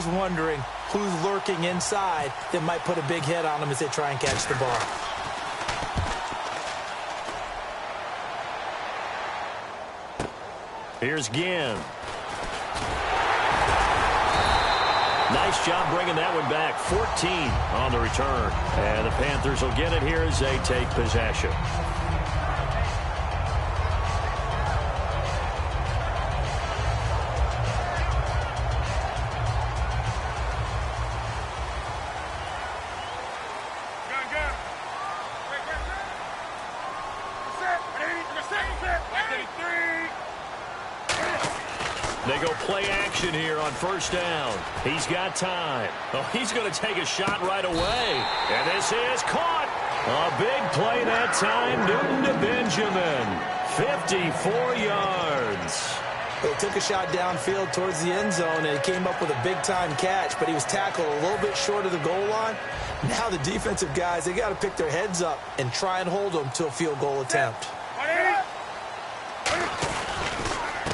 always wondering who's lurking inside that might put a big hit on them as they try and catch the ball. Here's Ginn. Nice job bringing that one back. 14 on the return. And the Panthers will get it here as they take possession. They go play action here on first down. He's got time. Oh, he's going to take a shot right away. And this is caught. A big play that time. Newton to Benjamin. 54 yards. They took a shot downfield towards the end zone, and he came up with a big-time catch, but he was tackled a little bit short of the goal line. Now the defensive guys, they got to pick their heads up and try and hold them to a field goal attempt.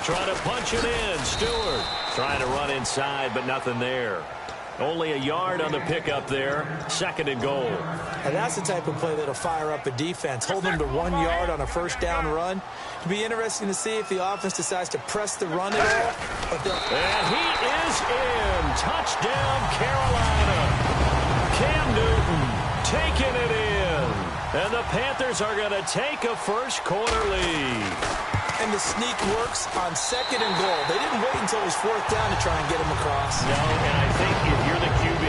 Trying to punch it in. Stewart trying to run inside, but nothing there. Only a yard on the pickup there. 2nd and goal. And that's the type of play that'll fire up a defense. Hold them to 1 yard on a first down run. It'll be interesting to see if the offense decides to press the run at all. And he is in. Touchdown, Carolina. Cam Newton taking it in. And the Panthers are going to take a first-quarter lead. And the sneak works on 2nd and goal. They didn't wait until it was 4th down to try and get him across. No, and I think if you're the QB,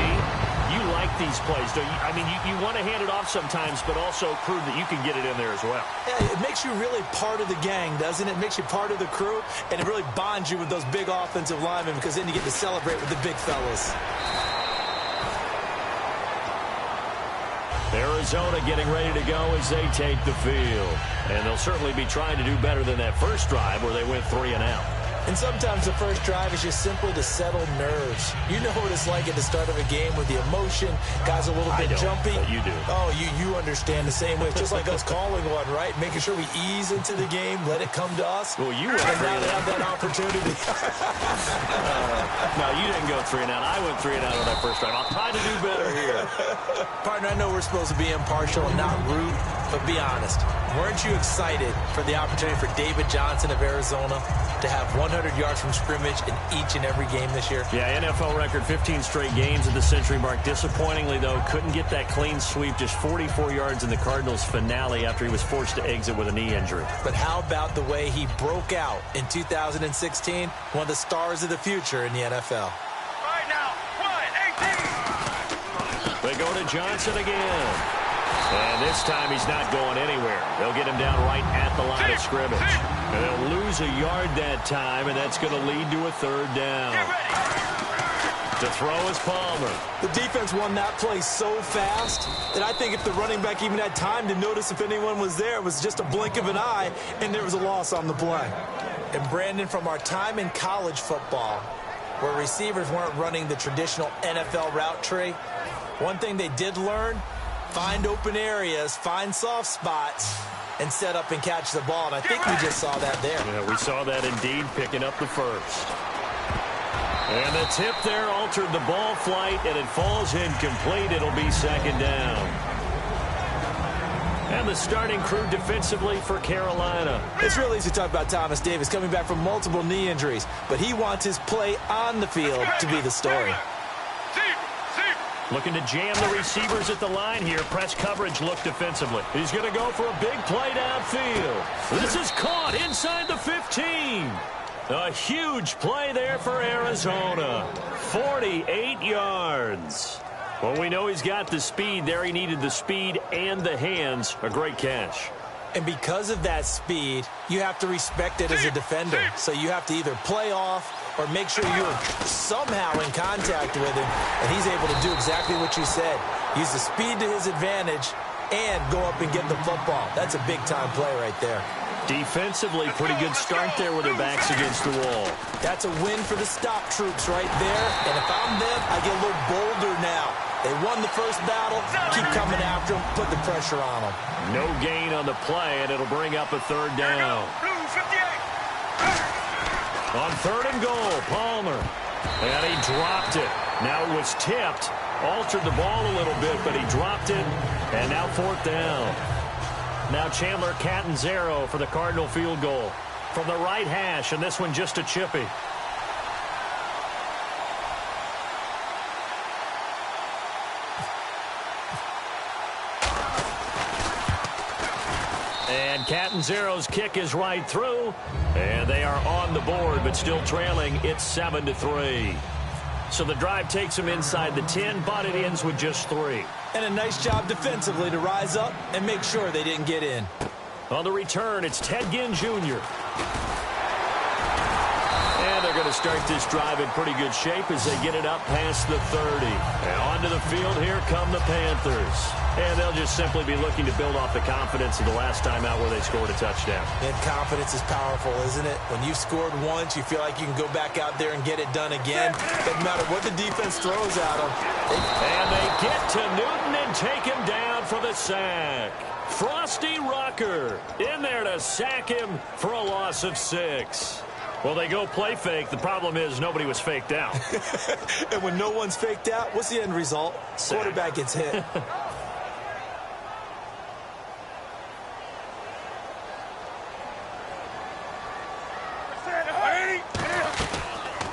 you like these plays, don't you? I mean, you want to hand it off sometimes, but also prove that you can get it in there as well. Yeah, it makes you really part of the gang, doesn't it? It makes you part of the crew, and it really bonds you with those big offensive linemen because then you get to celebrate with the big fellas. Arizona getting ready to go as they take the field. And they'll certainly be trying to do better than that first drive where they went 3 and out. And sometimes the first drive is just simply to settle nerves. You know what it's like at the start of a game with the emotion. Guys are a little bit jumpy. But you do. Oh, you understand the same way. It's just like us calling one, right? Making sure we ease into the game, let it come to us. Well, you went and now they have that opportunity. No, you didn't go 3 and out. I went 3 and out on that first drive. I'll try to do better here. Partner, I know we're supposed to be impartial and not rude, but be honest. Weren't you excited for the opportunity for David Johnson of Arizona to have 100 yards from scrimmage in each and every game this year? Yeah, NFL record 15 straight games at the century mark. Disappointingly, though, couldn't get that clean sweep, just 44 yards in the Cardinals' finale after he was forced to exit with a knee injury. But how about the way he broke out in 2016? One of the stars of the future in the NFL. Right now, 1-18. They go to Johnson again. And this time he's not going anywhere. They'll get him down right at the line of scrimmage. And they'll lose a yard that time, and that's going to lead to a 3rd down. To throw is Palmer. The defense won that play so fast that I think if the running back even had time to notice if anyone was there, it was just a blink of an eye, and there was a loss on the play. And Brandon, from our time in college football, where receivers weren't running the traditional NFL route tree, one thing they did learn: find open areas, find soft spots, and set up and catch the ball. And I think we just saw that there. Yeah, we saw that indeed, picking up the first. And the tip there altered the ball flight, and it falls incomplete. It'll be 2nd down. And the starting crew defensively for Carolina. It's real easy to talk about Thomas Davis coming back from multiple knee injuries, but he wants his play on the field to be the story. Looking to jam the receivers at the line here. Press coverage look defensively. He's going to go for a big play downfield. This is caught inside the 15. A huge play there for Arizona. 48 yards. Well, we know he's got the speed there. He needed the speed and the hands. A great catch. And because of that speed, you have to respect it as a defender. So you have to either play off or make sure you're somehow in contact with him, and he's able to do exactly what you said. Use the speed to his advantage and go up and get the football. That's a big-time play right there. Defensively, pretty good start there with their backs against the wall. That's a win for the stop troops right there, and if I'm them, I get a little bolder now. They won the first battle, keep coming after them, put the pressure on them. No gain on the play, and it'll bring up a 3rd down. On 3rd and goal, Palmer. And he dropped it. Now it was tipped, altered the ball a little bit, but he dropped it, and now 4th down. Now Chandler Catanzaro for the Cardinal field goal from the right hash, and this one just a chippy. And Catanzaro's kick is right through, and they are on the board, but still trailing. It's 7-3. So the drive takes them inside the 10, but it ends with just 3. And a nice job defensively to rise up and make sure they didn't get in. On the return, it's Ted Ginn Jr. And they're going to start this drive in pretty good shape as they get it up past the 30. And onto the field, here come the Panthers. And they'll just simply be looking to build off the confidence of the last time out where they scored a touchdown. And confidence is powerful, isn't it? When you've scored once, you feel like you can go back out there and get it done again. Doesn't matter what the defense throws at them. And they get to Newton and take him down for the sack. Frosty Rucker in there to sack him for a loss of 6. Well, they go play fake. The problem is nobody was faked out. And when no one's faked out, what's the end result? Sack. Quarterback gets hit.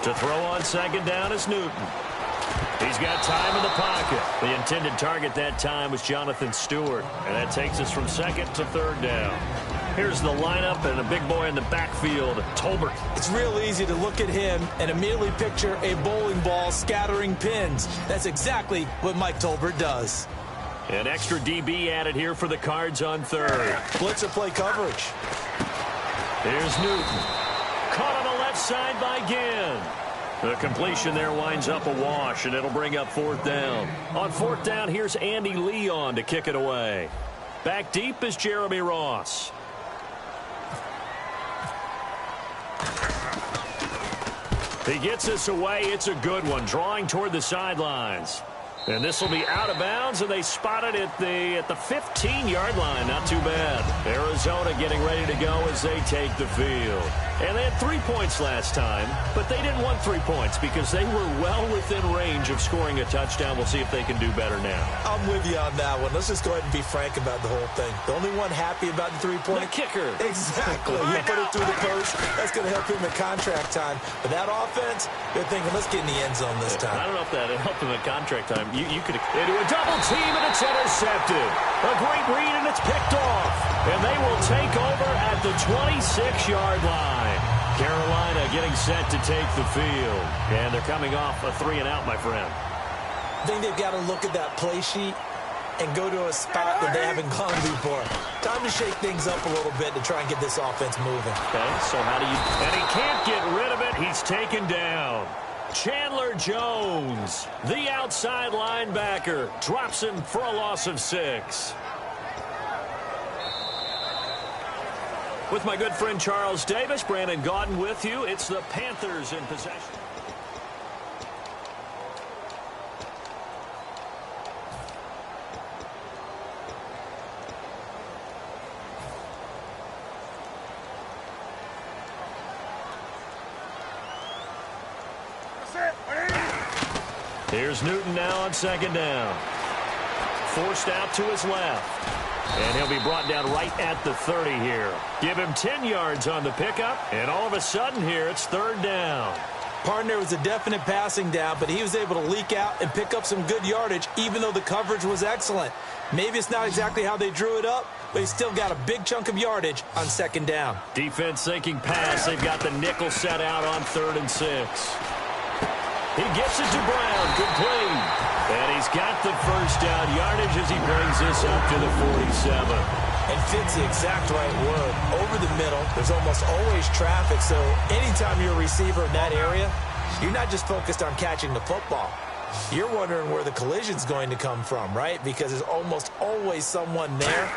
To throw on 2nd down is Newton. He's got time in the pocket. The intended target that time was Jonathan Stewart. And that takes us from 2nd to 3rd down. Here's the lineup and a big boy in the backfield, Tolbert. It's real easy to look at him and immediately picture a bowling ball scattering pins. That's exactly what Mike Tolbert does. An extra DB added here for the Cards on 3rd. Blitzer play coverage. Here's Newton. Caught on the left side by Ginn. The completion there winds up a wash, and it'll bring up 4th down. On 4th down, here's Andy Leon to kick it away. Back deep is Jeremy Ross. He gets this away. It's a good one, drawing toward the sidelines. And this will be out of bounds, and they spot it at the 15-yard line. Not too bad. Arizona getting ready to go as they take the field. And they had 3 points last time, but they didn't want 3 points because they were well within range of scoring a touchdown. We'll see if they can do better now. I'm with you on that one. Let's just go ahead and be frank about the whole thing. The only one happy about the 3-point. The kicker. Exactly. You put it through the post. That's going to help him at contract time. But that offense, they're thinking, let's get in the end zone this time. I don't know if that helped him at contract time. You could into a double team, and it's intercepted. A great read, and it's picked off. And they will take over at the 26-yard line. Carolina getting set to take the field. And they're coming off a 3-and-out, my friend. I think they've got to look at that play sheet and go to a spot that they haven't gone before. Time to shake things up a little bit to try and get this offense moving. Okay, so how do you... And he can't get rid of it. He's taken down. Chandler Jones, the outside linebacker, drops him for a loss of 6. With my good friend Charles Davis, Brandon Gaudin with you. It's the Panthers in possession. Here's Newton now on 2nd down. Forced out to his left. And he'll be brought down right at the 30 here. Give him 10 yards on the pickup. And all of a sudden here, it's 3rd down. Partner was a definite passing down, but he was able to leak out and pick up some good yardage, even though the coverage was excellent. Maybe it's not exactly how they drew it up, but he still got a big chunk of yardage on 2nd down. Defense thinking pass. They've got the nickel set out on 3rd and 6. He gets it to Brown. Complete. And he's got the first down yardage as he brings this up to the 47. And fits the exact right word. Over the middle, there's almost always traffic, so anytime you're a receiver in that area, you're not just focused on catching the football. You're wondering where the collision's going to come from, right? Because there's almost always someone there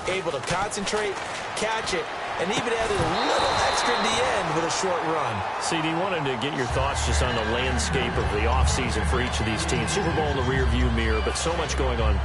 able to concentrate, catch it, and even added a little extra at the end with a short run. CD, wanted to get your thoughts just on the landscape of the offseason for each of these teams. Super Bowl in the rearview mirror, but so much going on.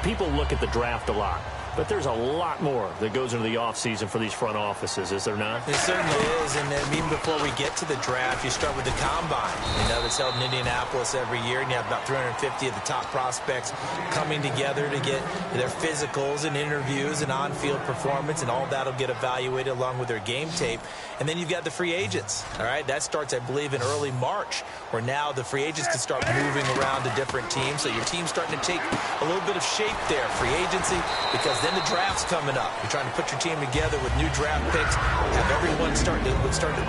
People look at the draft a lot. But there's a lot more that goes into the offseason for these front offices, is there not? It certainly is, and then even before we get to the draft, you start with the combine. You know, that's held in Indianapolis every year, and you have about 350 of the top prospects coming together to get their physicals and interviews and on-field performance, and all that will get evaluated along with their game tape. And then you've got the free agents, all right? That starts, I believe, in early March, where now the free agents can start moving around to different teams, so your team's starting to take a little bit of shape there, free agency, because then the draft's coming up. You're trying to put your team together with new draft picks, have everyone start to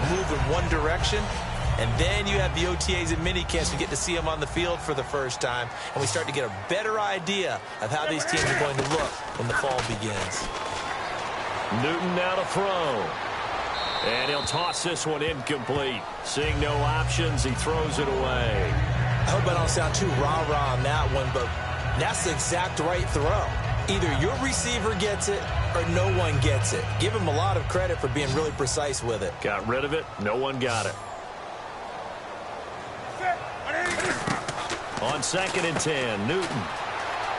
move in one direction, and then you have the OTAs and minicamps. You get to see them on the field for the first time, and we start to get a better idea of how these teams are going to look when the fall begins. Newton now to throw. And he'll toss this one incomplete. Seeing no options, he throws it away. I hope I don't sound too rah-rah on that one, but that's the exact right throw. Either your receiver gets it or no one gets it. Give him a lot of credit for being really precise with it. Got rid of it. No one got it. On 2nd and 10, Newton.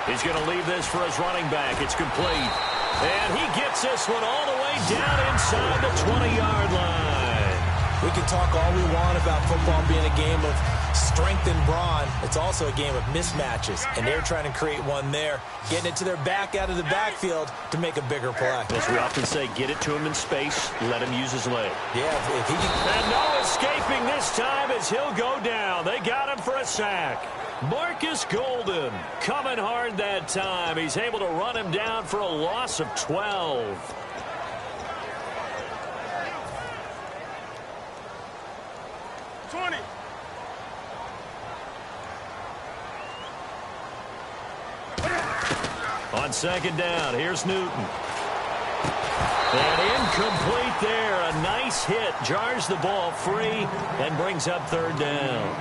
He's going to leave this for his running back. It's complete. And he gets this one all the way down inside the 20-yard line. We can talk all we want about football being a game of strength and brawn. It's also a game of mismatches, and they're trying to create one there, getting it to their back out of the backfield to make a bigger play. As we often say, get it to him in space, let him use his leg. Yeah, if he can... And no escaping this time as he'll go down. They got him for a sack. Marcus Golden coming hard that time. He's able to run him down for a loss of 12. On 2nd down, here's Newton. And incomplete there. A nice hit. Jars the ball free and brings up 3rd down.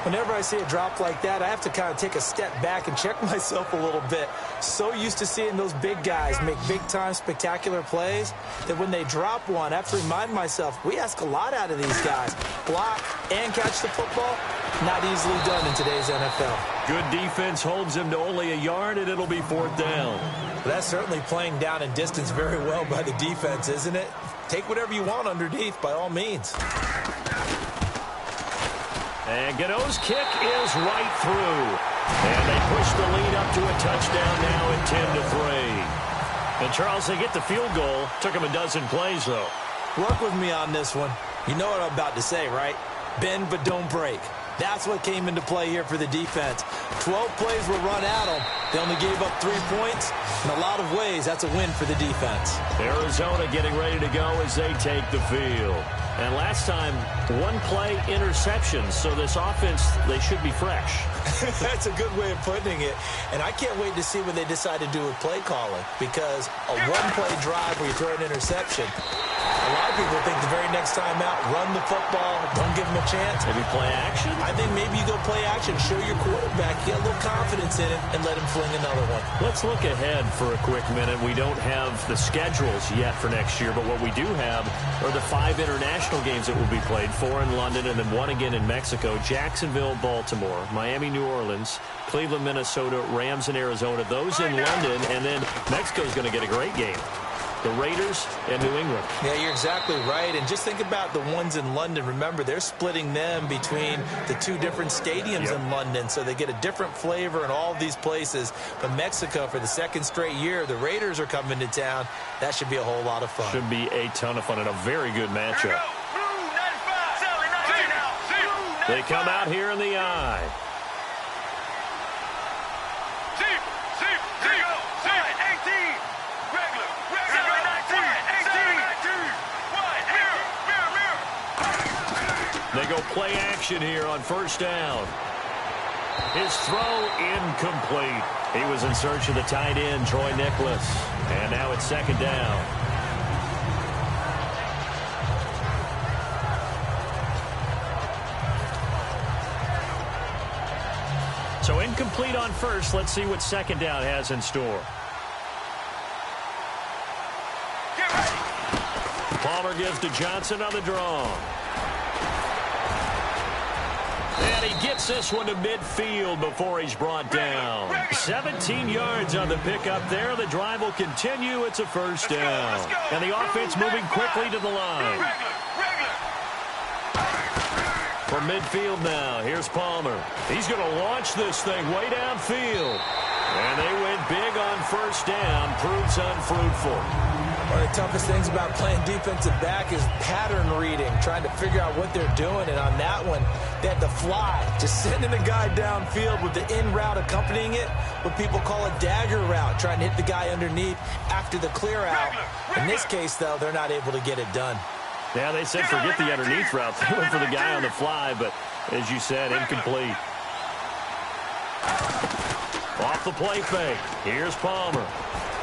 Whenever I see a drop like that, I have to kind of take a step back and check myself a little bit. So used to seeing those big guys make big-time spectacular plays that when they drop one, I have to remind myself, we ask a lot out of these guys. Block and catch the football, not easily done in today's NFL. Good defense holds him to only a yard, and it'll be 4th down. That's certainly playing down in distance very well by the defense, isn't it? Take whatever you want underneath, by all means. And Gano's kick is right through. And they push the lead up to a touchdown now at 10-3. And, Charles, they get the field goal. Took them a dozen plays, though. Work with me on this one. You know what I'm about to say, right? Bend but don't break. That's what came into play here for the defense. 12 plays were run at them. They only gave up 3 points. In a lot of ways, that's a win for the defense. Arizona getting ready to go as they take the field. And last time, 1 play interceptions, so this offense, they should be fresh. That's a good way of putting it. And I can't wait to see what they decide to do with play calling, because a 1-play drive where you throw an interception, a lot of people think the very next time out, run the football, don't give them a chance. Maybe play action? I think maybe you go play action, show your quarterback, get a little confidence in it, and let him fling another one. Let's look ahead for a quick minute. We don't have the schedules yet for next year, but what we do have are the 5 international games that will be played, 4 in London and then 1 again in Mexico, Jacksonville, Baltimore, Miami, New Orleans, Cleveland, Minnesota, Rams in Arizona, those in London, and then Mexico's going to get a great game. The Raiders and New England. Yeah, you're exactly right. And just think about the ones in London. Remember, they're splitting them between the 2 different stadiums in London, so they get a different flavor in all of these places. But Mexico, for the 2nd straight year, the Raiders are coming to town. That should be a whole lot of fun. Should be a ton of fun and a very good matchup. They come out here in the eye. They go play action here on 1st down. His throw incomplete. He was in search of the tight end, Troy Nicholas. And now it's 2nd down. So incomplete on 1st. Let's see what 2nd down has in store. Palmer gives to Johnson on the draw. And he gets this one to midfield before he's brought down. 17 yards on the pickup there. The drive will continue. It's a first down. And the offense moving quickly to the line. From midfield now, here's Palmer. He's going to launch this thing way downfield. And they went big on first down. Proves unfruitful. One of the toughest things about playing defensive back is pattern reading, trying to figure out what they're doing. And on that one, they had to fly, just sending a guy downfield with the in route accompanying it, what people call a dagger route, trying to hit the guy underneath after the clear out. In this case, though, they're not able to get it done. Yeah, they said forget the underneath route. They went for the guy on the fly, but as you said, incomplete. Off the play fake. Here's Palmer.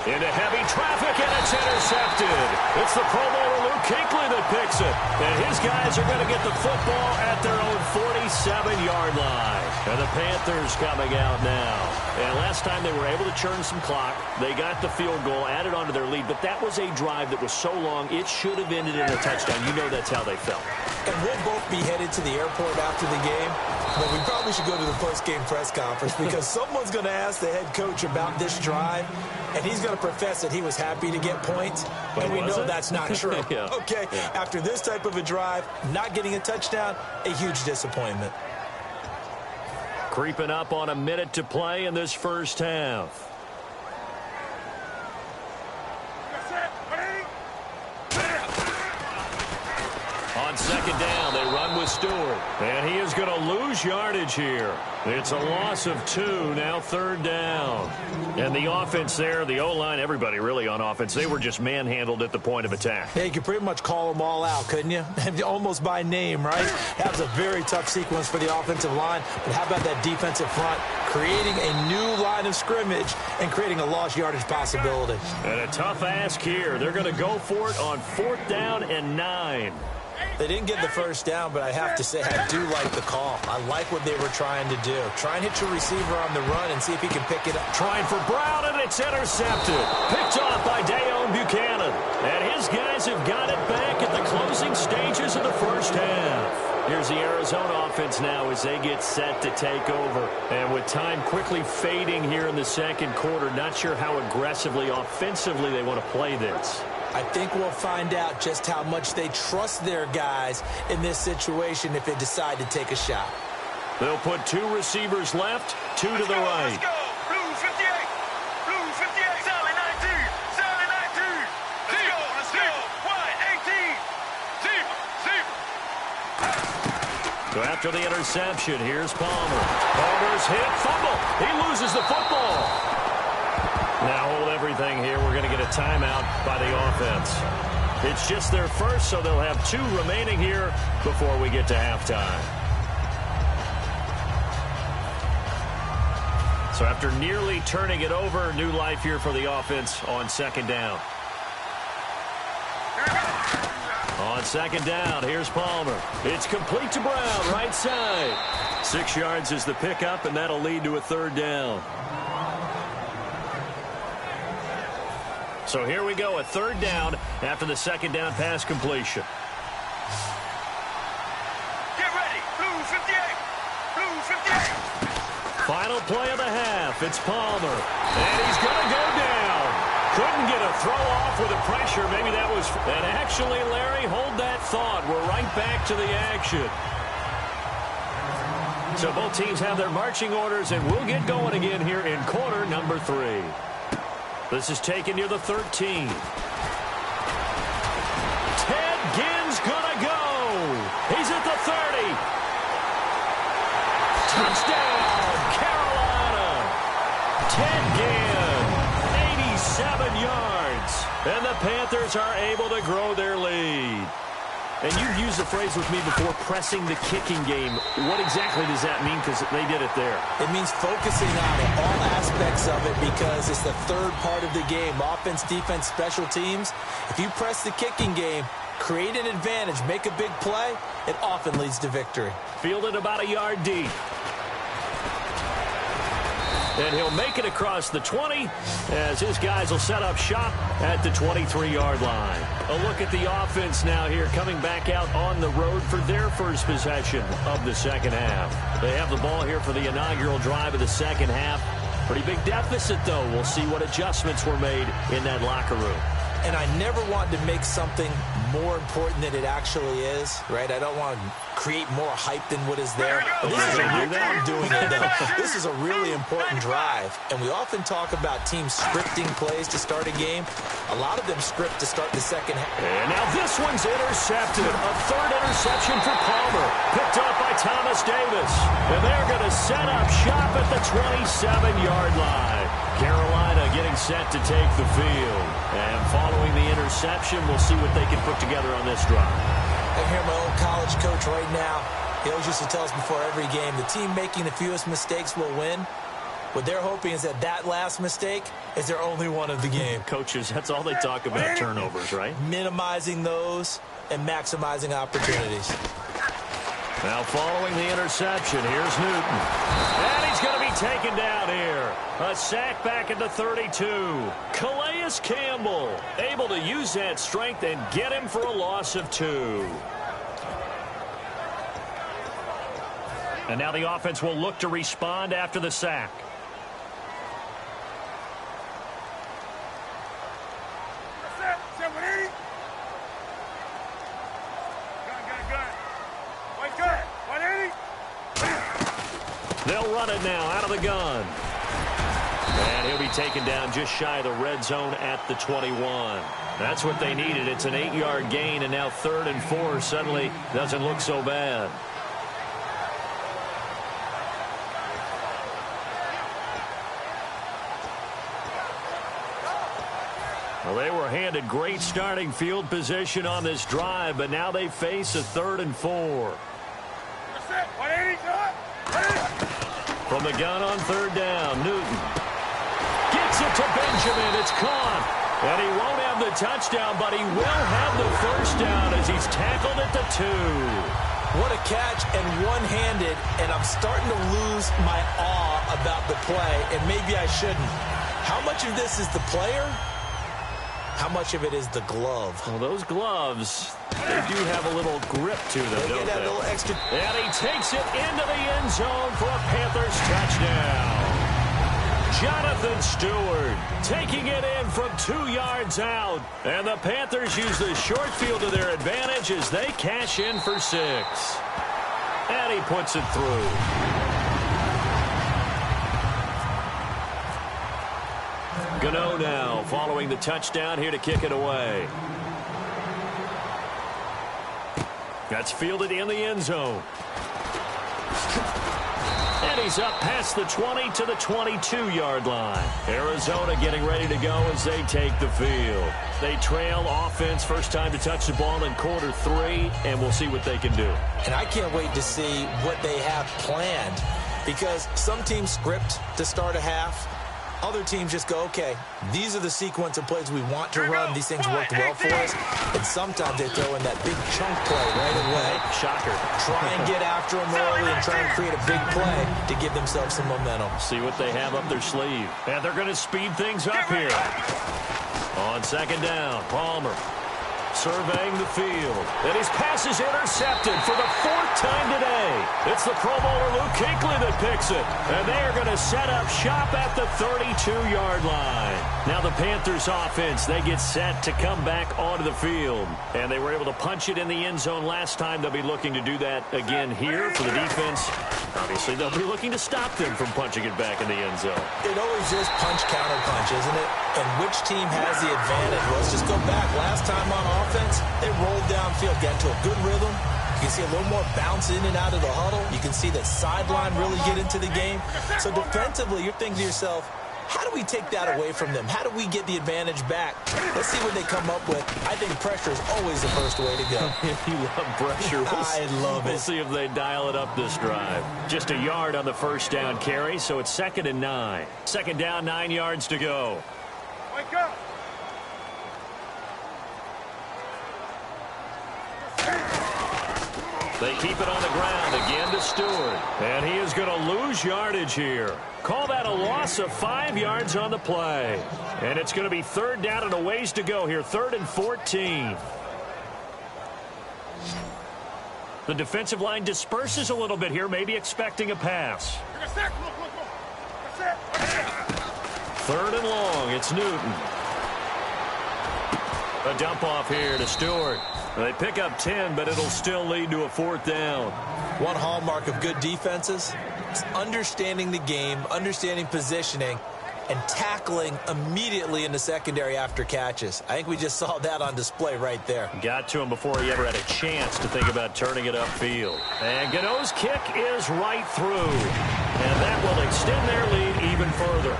Into heavy traffic, and it's intercepted. It's the Pro Bowler Luke Kuechly that picks it. And his guys are going to get the football at their own 47-yard line. And the Panthers coming out now. And last time they were able to churn some clock. They got the field goal, added onto their lead. But that was a drive that was so long, it should have ended in a touchdown. You know that's how they felt. And we'll both be headed to the airport after the game. But we probably should go to the post-game press conference because someone's going to ask the head coach about this drive, and he's going to profess that he was happy to get points, and we know that's not true. Yeah. Okay, yeah. After this type of a drive, not getting a touchdown, a huge disappointment. Creeping up on a minute to play in this first half. On second down, they run with Stewart. And he is going to lose yardage here. It's a loss of 2, now third down. And the offense there, the O-line, everybody really on offense, they were just manhandled at the point of attack. Yeah, you could pretty much call them all out, couldn't you? Almost by name, right? That was a very tough sequence for the offensive line. But how about that defensive front creating a new line of scrimmage and creating a lost yardage possibility? And a tough ask here. They're going to go for it on 4th down and 9. They didn't get the first down, but I have to say I do like the call. I like what they were trying to do. Try and hit your receiver on the run and see if he can pick it up. Trying for Brown, and it's intercepted. Picked off by Dayon Buchanan. And his guys have got it back at the closing stages of the first half. Here's the Arizona offense now as they get set to take over. And with time quickly fading here in the second quarter, not sure how aggressively, offensively they want to play this. I think we'll find out just how much they trust their guys in this situation if they decide to take a shot. They'll put 2 receivers left, 2 to the right. Let's go. Blue 58. Blue 58. Sally 19. Sally 19. Let's go. White 18. Zip. So after the interception, here's Palmer. Palmer's hit, fumble. He loses the football. Now hold everything here. We're going to get a timeout by the offense. It's just their first, so they'll have 2 remaining here before we get to halftime. So after nearly turning it over, new life here for the offense on second down. On second down, here's Palmer. It's complete to Brown, right side. 6 yards is the pickup, and that'll lead to a third down. So here we go, a third down after the second down pass completion. Get ready. Blue 58. Blue 58. Final play of the half. It's Palmer. And he's going to go down. Couldn't get a throw off with the pressure. Maybe that was... And actually, Larry, hold that thought. We're right back to the action. So both teams have their marching orders, and we'll get going again here in quarter number 3. This is taken near the 13. Ted Ginn's gonna go. He's at the 30. Touchdown, Carolina. Ted Ginn, 87 yards. And the Panthers are able to grow their lead. And you've used the phrase with me before, pressing the kicking game. What exactly does that mean? Because they did it there. It means focusing on it, all aspects of it, because it's the third part of the game. Offense, defense, special teams. If you press the kicking game, create an advantage, make a big play, it often leads to victory. Fielded about a yard deep. And he'll make it across the 20 as his guys will set up shop at the 23-yard line. A look at the offense now here coming back out on the road for their first possession of the second half. They have the ball here for the inaugural drive of the second half. Pretty big deficit, though. We'll see what adjustments were made in that locker room. And I never want to make something more important than it actually is, right? I don't want to create more hype than what is there. This is I'm doing it, though. This is a really important drive. And we often talk about teams scripting plays to start a game. A lot of them script to start the second half. And now this one's intercepted. A third interception for Palmer. Picked up by Thomas Davis. And they're going to set up shop at the 27-yard line. Carolina getting set to take the field. And following the interception, we'll see what they can put together on this drive. I hear my old college coach right now. He always used to tell us before every game, the team making the fewest mistakes will win. What they're hoping is that last mistake is their only one of the game. Coaches, that's all they talk about, turnovers, right? Minimizing those and maximizing opportunities. Now following the interception, here's Newton. And he's going to be taken down here. A sack back at the 32. Calais Campbell able to use that strength and get him for a loss of 2. And now the offense will look to respond after the sack. They'll run it now out of the gun. And he'll be taken down just shy of the red zone at the 21. That's what they needed. It's an 8-yard gain, and now 3rd and 4 suddenly doesn't look so bad. Well, they were handed great starting field position on this drive, but now they face a 3rd and 4. From the gun on 3rd down, Newton gets it to Benjamin. It's caught. And he won't have the touchdown, but he will have the first down as he's tackled at the 2. What a catch, and one-handed, and I'm starting to lose my awe about the play, and maybe I shouldn't. How much of this is the player? How much of it is the glove? Well, those gloves, they do have a little grip to them, They don't get that they? little extra. And he takes it into the end zone for a Panthers touchdown. Jonathan Stewart taking it in from 2 yards out. And the Panthers use the short field to their advantage as they cash in for 6. And he puts it through. Gano now following the touchdown here to kick it away. That's fielded in the end zone. And he's up past the 20 to the 22-yard line. Arizona getting ready to go as they take the field. They trail offense first time to touch the ball in quarter 3, and we'll see what they can do. And I can't wait to see what they have planned, because some teams script to start a half. Other teams just go, okay, these are the sequence of plays we want to run. These things worked well for us. And sometimes they throw in that big chunk play right away. Shocker. Try and get after them early and try and create a big play to give themselves some momentum. See what they have up their sleeve. And they're going to speed things up here. On 2nd down, Palmer surveying the field. And his pass is intercepted for the 4th time today. It's the Pro Bowler Luke Kuechly that picks it. And they are going to set up shop at the 32-yard line. Now the Panthers offense, they get set to come back onto the field. And they were able to punch it in the end zone last time. They'll be looking to do that again here for the defense. Obviously, they'll be looking to stop them from punching it back in the end zone. It always is punch-counter-punch, isn't it? And which team has the advantage? Let's just go back. Last time on offense, they rolled downfield, got into a good rhythm. You can see a little more bounce in and out of the huddle. You can see that sideline really get into the game. So defensively, you're thinking to yourself, how do we take that away from them? How do we get the advantage back? Let's see what they come up with. I think pressure is always the first way to go. You love pressure. I love it. We'll see if they dial it up this drive. Just a yard on the first down carry, so it's 2nd and 9. 2nd down, 9 yards to go. Wake up! They keep it on the ground again to Stewart. And he is going to lose yardage here. Call that a loss of 5 yards on the play. And it's going to be third down and a ways to go here. 3rd and 14. The defensive line disperses a little bit here, maybe expecting a pass. 3rd and long. It's Newton. A dump off here to Stewart. They pick up 10, but it'll still lead to a 4th down. One hallmark of good defenses is understanding the game, understanding positioning, and tackling immediately in the secondary after catches. I think we just saw that on display right there. Got to him before he ever had a chance to think about turning it upfield. And Gano's kick is right through. And that will extend their lead even further.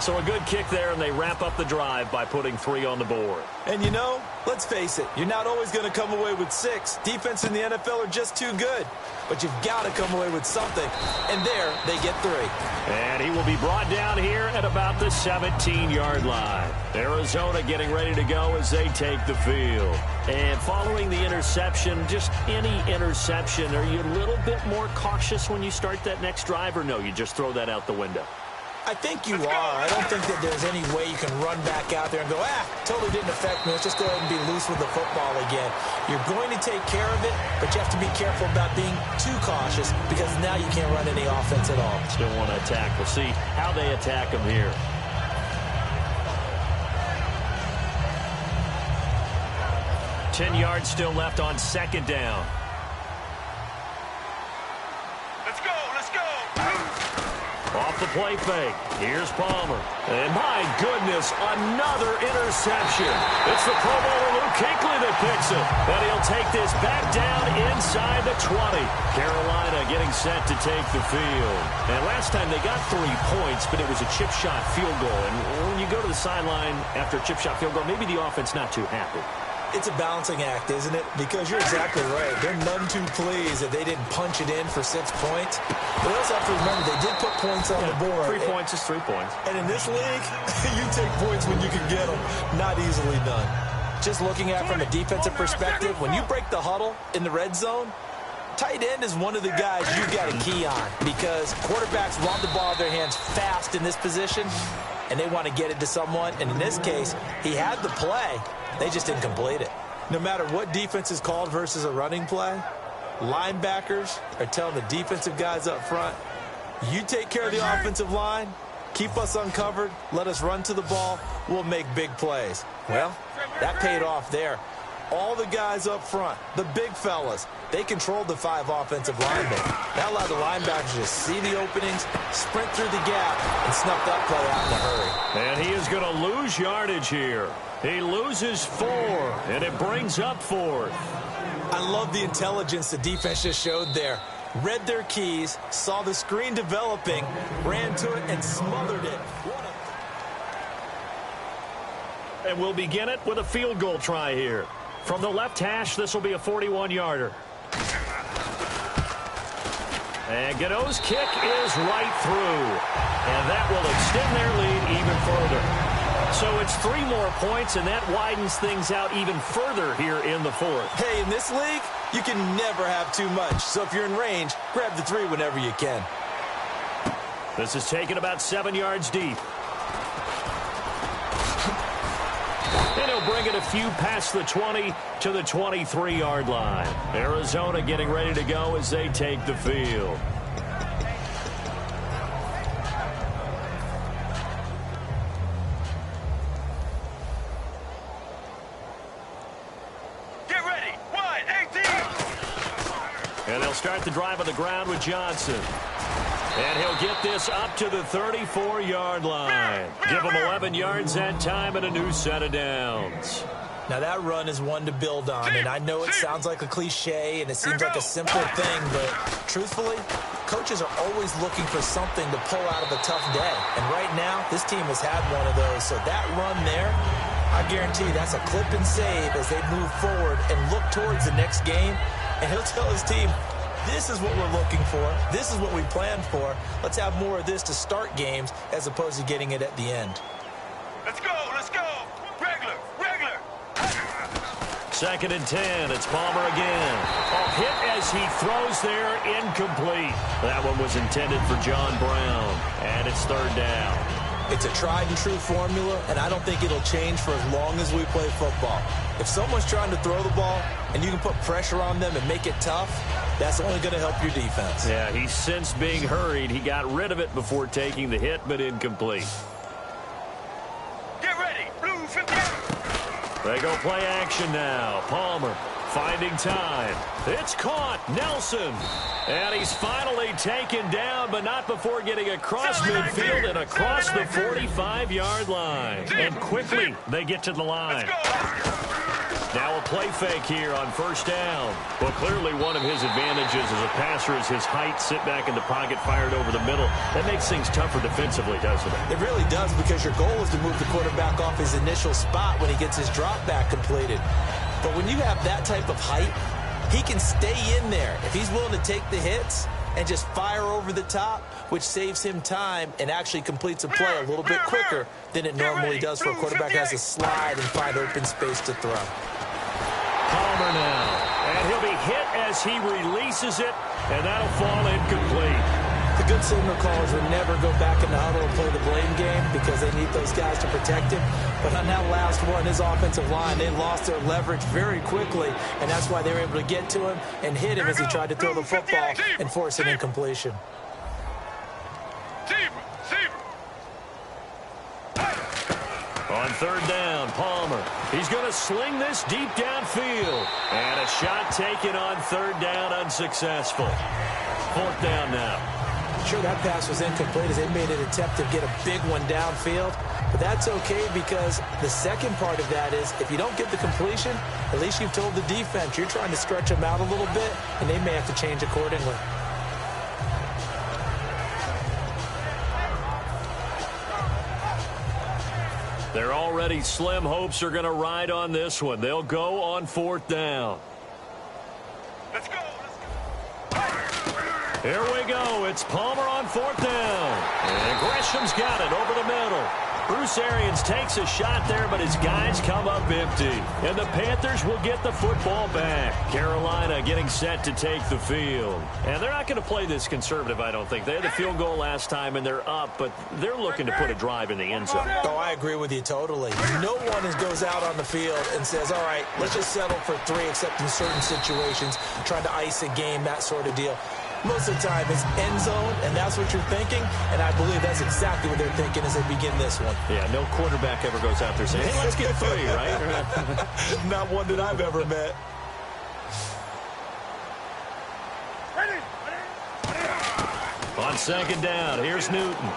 So a good kick there, and they wrap up the drive by putting 3 on the board. And you know, let's face it, you're not always going to come away with 6. Defense in the NFL are just too good. But you've got to come away with something. And there, they get 3. And he will be brought down here at about the 17-yard line. Arizona getting ready to go as they take the field. And following the interception, just any interception, are you a little bit more cautious when you start that next drive, or no, you just throw that out the window? I think you are. I don't think that there's any way you can run back out there and go, totally didn't affect me. Let's just go ahead and be loose with the football again. You're going to take care of it, but you have to be careful about being too cautious because now you can't run any offense at all. Still want to attack. We'll see how they attack them here. Ten yards still left on 2nd down. Let's go, let's go. Off the play fake. Here's Palmer. And my goodness, another interception. It's the Pro Bowler Luke Kuechly that picks it. But he'll take this back down inside the 20. Carolina getting set to take the field. And last time they got 3 points, but it was a chip shot field goal. And when you go to the sideline after a chip shot field goal, maybe the offense not too happy. It's a balancing act, isn't it? Because you're exactly right. They're none too pleased that they didn't punch it in for 6 points. But they also have to remember they did put points on the board. 3 points is 3 points. And in this league, you take points when you can get them. Not easily done. Just looking at it from a defensive perspective, when you break the huddle in the red zone, tight end is one of the guys you've got to key on because quarterbacks want the ball in their hands fast in this position, and they want to get it to someone. And in this case, he had the play. They just didn't complete it. No matter what defense is called versus a running play, linebackers are telling the defensive guys up front, you take care of the offensive line, keep us uncovered, let us run to the ball, we'll make big plays. Well, that paid off there. All the guys up front, the big fellas, they controlled the 5 offensive linemen. That allowed the linebackers to see the openings, sprint through the gap, and snuff that play out in a hurry. And he is going to lose yardage here. He loses 4, and it brings up 4th. I love the intelligence the defense just showed there. Read their keys, saw the screen developing, ran to it, and smothered it. And we'll begin it with a field goal try here. From the left hash, this will be a 41-yarder. And Gano's kick is right through. And that will extend their lead even further. So it's 3 more points, and that widens things out even further here in the 4th. Hey, in this league, you can never have too much. So if you're in range, grab the 3 whenever you can. This is taken about 7 yards deep. And he'll bring it a few past the 20 to the 23-yard line. Arizona getting ready to go as they take the field. Get ready. Wide, 18. And they'll start the drive on the ground with Johnson. And he'll get this up to the 34-yard line. Give him 11 yards that time and a new set of downs. Now that run is one to build on, and I know it sounds like a cliche and it seems like a simple thing, but truthfully, coaches are always looking for something to pull out of a tough day. And right now, this team has had one of those. So that run there, I guarantee you that's a clip and save as they move forward and look towards the next game. And he'll tell his team, this is what we're looking for. This is what we planned for. Let's have more of this to start games as opposed to getting it at the end. Let's go, let's go. Regular, regular. 2nd and 10. It's Palmer again. A hit as he throws there, incomplete. That one was intended for John Brown, and it's 3rd down. It's a tried-and-true formula, and I don't think it'll change for as long as we play football. If someone's trying to throw the ball and you can put pressure on them and make it tough, that's only going to help your defense. Yeah, he's since being hurried. He got rid of it before taking the hit, but incomplete. Get ready. Blue 58. They go play action now. Palmer finding time. It's caught. Nelson. And he's finally taken down, but not before getting across midfield and across the 45-yard line. And quickly, they get to the line. Now a play fake here on 1st down. Well, clearly one of his advantages as a passer is his height. Sit back in the pocket, fired over the middle. That makes things tougher defensively, doesn't it? It really does, because your goal is to move the quarterback off his initial spot when he gets his drop back completed. But when you have that type of height, he can stay in there if he's willing to take the hits and just fire over the top, which saves him time and actually completes a play a little bit quicker than it normally does for a quarterback who has to slide and find open space to throw. Palmer now, and he'll be hit as he releases it, and that'll fall incomplete. The good signal callers would never go back in the huddle and play the blame game because they need those guys to protect him. But on that last one, his offensive line, they lost their leverage very quickly, and that's why they were able to get to him and hit him as he tried to throw the football and force an incompletion. On 3rd down, Palmer. He's going to sling this deep downfield. And a shot taken on 3rd down, unsuccessful. 4th down now. Sure, that pass was incomplete as they made an attempt to get a big one downfield. But that's okay, because the second part of that is if you don't get the completion, at least you've told the defense you're trying to stretch them out a little bit, and they may have to change accordingly. They're already slim hopes are going to ride on this one. They'll go on 4th down. Let's go. Here we go. It's Palmer on 4th down. And Gresham's got it over the middle. Bruce Arians takes a shot there, but his guys come up empty. And the Panthers will get the football back. Carolina getting set to take the field. And they're not going to play this conservative, I don't think. They had the field goal last time, and they're up, but they're looking to put a drive in the end zone. Oh, I agree with you totally. No one goes out on the field and says, all right, let's just settle for 3, except in certain situations, trying to ice a game, that sort of deal. Most of the time, it's end zone, and that's what you're thinking, and I believe that's exactly what they're thinking as they begin this one. Yeah, no quarterback ever goes out there saying, hey, let's get 3, right? Not one that I've ever met. On 2nd down, here's Newton.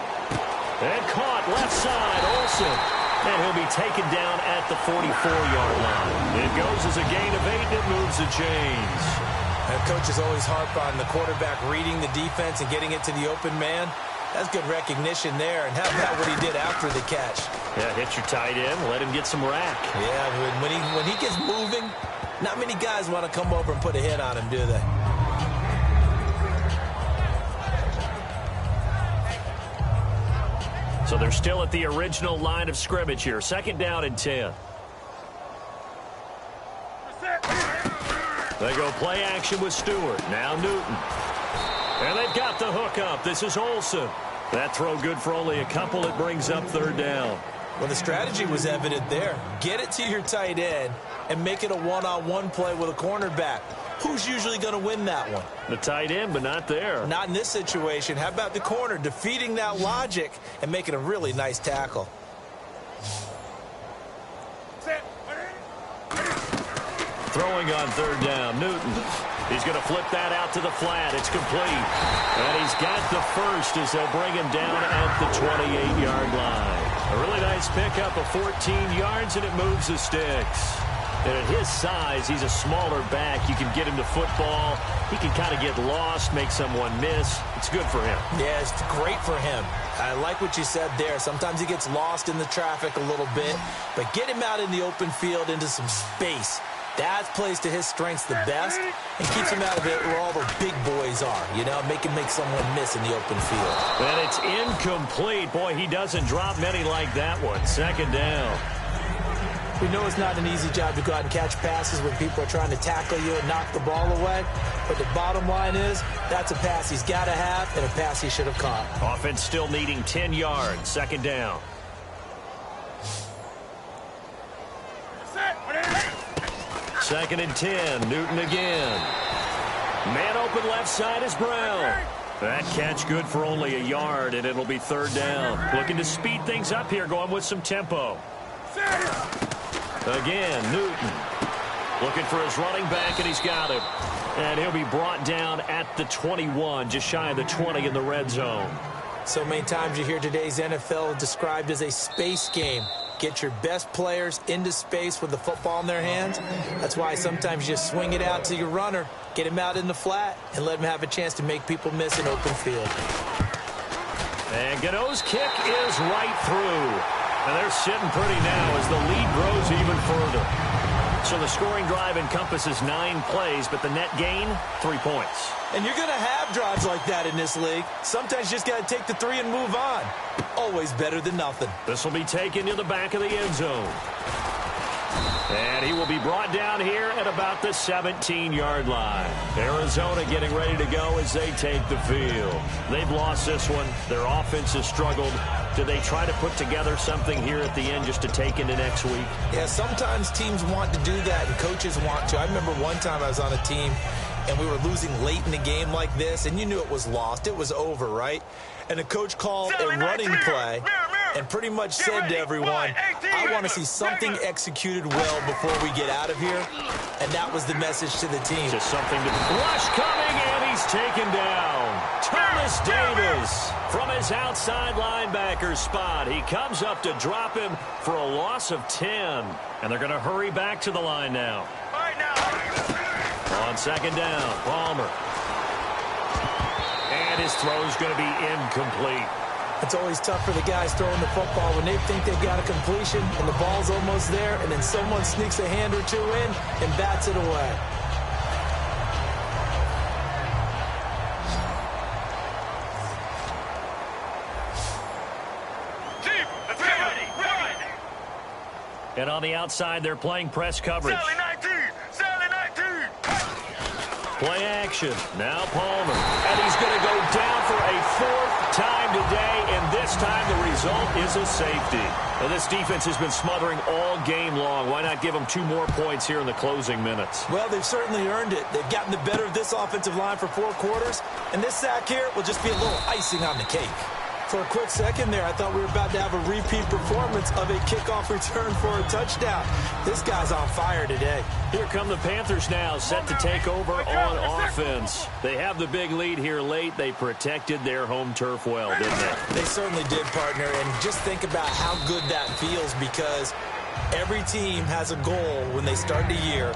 And caught left side, Olsen. And he'll be taken down at the 44-yard line. It goes as a gain of 8, and it moves the chains. And coaches always harp on the quarterback reading the defense and getting it to the open man. That's good recognition there. And how about what he did after the catch? Yeah, hit your tight end, let him get some rack. Yeah, when he gets moving, not many guys want to come over and put a hit on him, do they? So they're still at the original line of scrimmage here. 2nd down and 10. They go play action with Stewart. Now Newton. And they've got the hook up. This is Olsen. That throw good for only a couple. It brings up 3rd down. Well, the strategy was evident there. Get it to your tight end and make it a one-on-one play with a cornerback. Who's usually going to win that one? The tight end, but not there. Not in this situation. How about the corner defeating that logic and making a really nice tackle? Throwing on 3rd down, Newton. He's going to flip that out to the flat. It's complete. And he's got the first as they'll bring him down at the 28-yard line. A really nice pickup of 14 yards, and it moves the sticks. And at his size, he's a smaller back. You can get him to football. He can kind of get lost, make someone miss. It's good for him. Yeah, it's great for him. I like what you said there. Sometimes he gets lost in the traffic a little bit, but get him out in the open field into some space. That plays to his strengths the best and keeps him out of it where all the big boys are, you know, make someone miss in the open field. And it's incomplete. Boy, he doesn't drop many like that one. 2nd down. We know it's not an easy job to go out and catch passes when people are trying to tackle you and knock the ball away. But the bottom line is, that's a pass he's got to have and a pass he should have caught. Offense still needing 10 yards. Second down. Second and 10. Newton again. Man open left side is Brown. That catch good for only a yard, and it'll be third down. Looking to speed things up here, going with some tempo. Again, Newton looking for his running back, and he's got him. And he'll be brought down at the 21, just shy of the 20 in the red zone. So many times you hear today's NFL described as a space game. Get your best players into space with the football in their hands. That's why sometimes you just swing it out to your runner, get him out in the flat, and let him have a chance to make people miss an open field. And Gano's kick is right through. And they're sitting pretty now as the lead grows even further. So the scoring drive encompasses 9 plays, but the net gain, 3 points. And you're going to have drives like that in this league. Sometimes you just got to take the 3 and move on. Always better than nothing. This will be taken to the back of the end zone. And he will be brought down here at about the 17-yard line. Arizona getting ready to go as they take the field. They've lost this one. Their offense has struggled. Do they try to put together something here at the end just to take into next week? Yeah, sometimes teams want to do that and coaches want to. I remember one time I was on a team and we were losing late in the game like this, and you knew it was lost. It was over, right? And the coach called a running play and pretty much said to everyone, I want to see something executed well before we get out of here. And that was the message to the team. Just something to rush coming, and he's taken down. Thomas Davis from his outside linebacker spot. He comes up to drop him for a loss of 10. And they're going to hurry back to the line now. On second down, Palmer. And his throw's going to be incomplete. It's always tough for the guys throwing the football when they think they've got a completion and the ball's almost there, and then someone sneaks a hand or two in and bats it away. And on the outside, they're playing press coverage. Play action. Now Palmer. And he's going to go down for a 4th time today, and this time the result is a safety. Well, this defense has been smothering all game long. Why not give them 2 more points here in the closing minutes? Well, they've certainly earned it. They've gotten the better of this offensive line for 4 quarters, and this sack here will just be a little icing on the cake. For a quick second there, I thought we were about to have a repeat performance of a kickoff return for a touchdown. This guy's on fire today. Here come the Panthers now, set to take over on offense. They have the big lead here late. They protected their home turf well, didn't they? They certainly did, partner. And just think about how good that feels, because every team has a goal when they start the year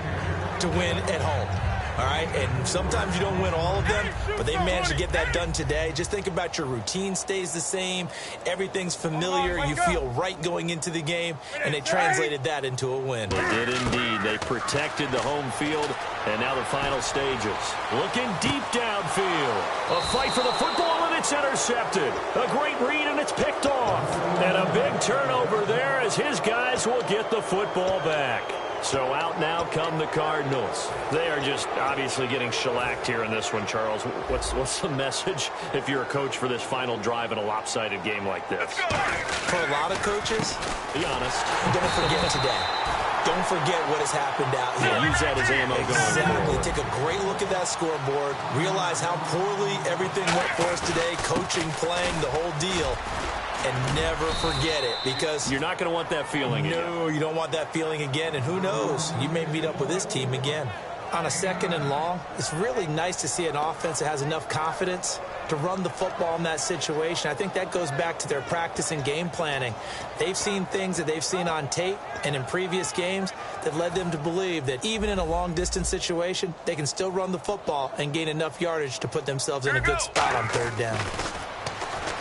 to win at home. All right, and sometimes you don't win all of them, but they managed to get that done today. Just think about your routine stays the same. Everything's familiar. You feel right going into the game, and they translated that into a win. They did indeed. They protected the home field, and now the final stages. Looking deep downfield. A fight for the football, and it's intercepted. A great read, and it's picked off. And a big turnover there as his guys will get the football back. So out now come the Cardinals. They are just obviously getting shellacked here in this one, Charles. What's the message if you're a coach for this final drive in a lopsided game like this? For a lot of coaches, be honest, don't forget today. Don't forget what has happened out here. Yeah, use that as ammo going forward. Take a great look at that scoreboard. Realize how poorly everything went for us today. Coaching, playing, the whole deal. And never forget it, because you're not going to want that feeling again. No, you don't want that feeling again. And who knows? You may meet up with this team again. On a 2nd and long, it's really nice to see an offense that has enough confidence to run the football in that situation. I think that goes back to their practice and game planning. They've seen things that they've seen on tape and in previous games that led them to believe that even in a long-distance situation, they can still run the football and gain enough yardage to put themselves in a good spot on 3rd down.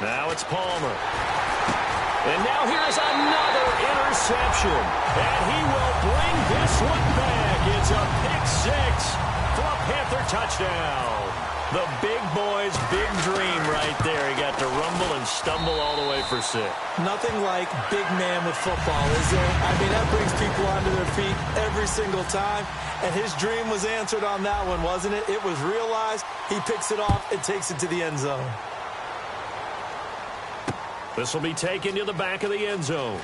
Now it's Palmer. And now here's another interception. And he will bring this one back. It's a pick 6 for a Panther touchdown. The big boy's big dream right there. He got to rumble and stumble all the way for 6. Nothing like big man with football, is there? I mean, that brings people onto their feet every single time. And his dream was answered on that one, wasn't it? It was realized. He picks it off and takes it to the end zone. This will be taken to the back of the end zone.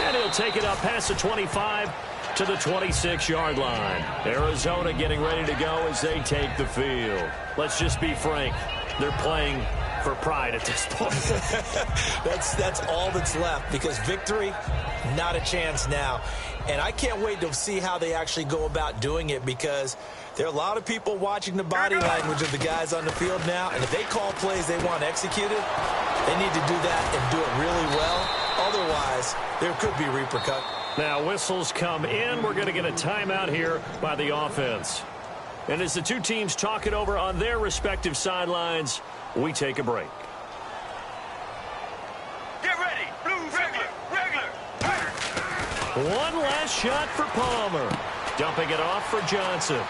And he'll take it up past the 25 to the 26-yard line. Arizona getting ready to go as they take the field. Let's just be frank. They're playing for pride at this point. That's all that's left, because victory, not a chance now. And I can't wait to see how they actually go about doing it, because there are a lot of people watching the body language of the guys on the field now, and if they call plays they want executed, they need to do that and do it really well. Otherwise, there could be repercussions. Now, whistles come in. We're going to get a timeout here by the offense. And as the two teams talk it over on their respective sidelines, we take a break. Get ready. Blues, regular. One last shot for Palmer. Dumping it off for Johnson.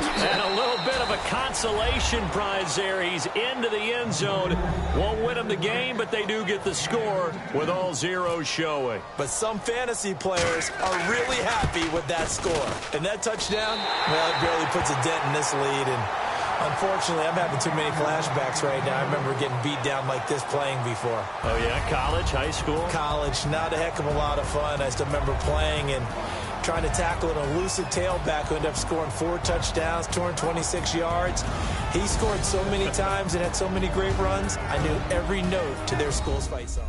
And a little bit of a consolation prize there. He's into the end zone. Won't win him the game, but they do get the score with all zeros showing. But some fantasy players are really happy with that score. And that touchdown, well, it barely puts a dent in this lead. And unfortunately, I'm having too many flashbacks right now. I remember getting beat down like this playing before. Oh, yeah? College, high school? College, not a heck of a lot of fun. I still remember playing and trying to tackle an elusive tailback who ended up scoring 4 touchdowns, 226 yards. He scored so many times and had so many great runs, I knew every note to their school's fight song.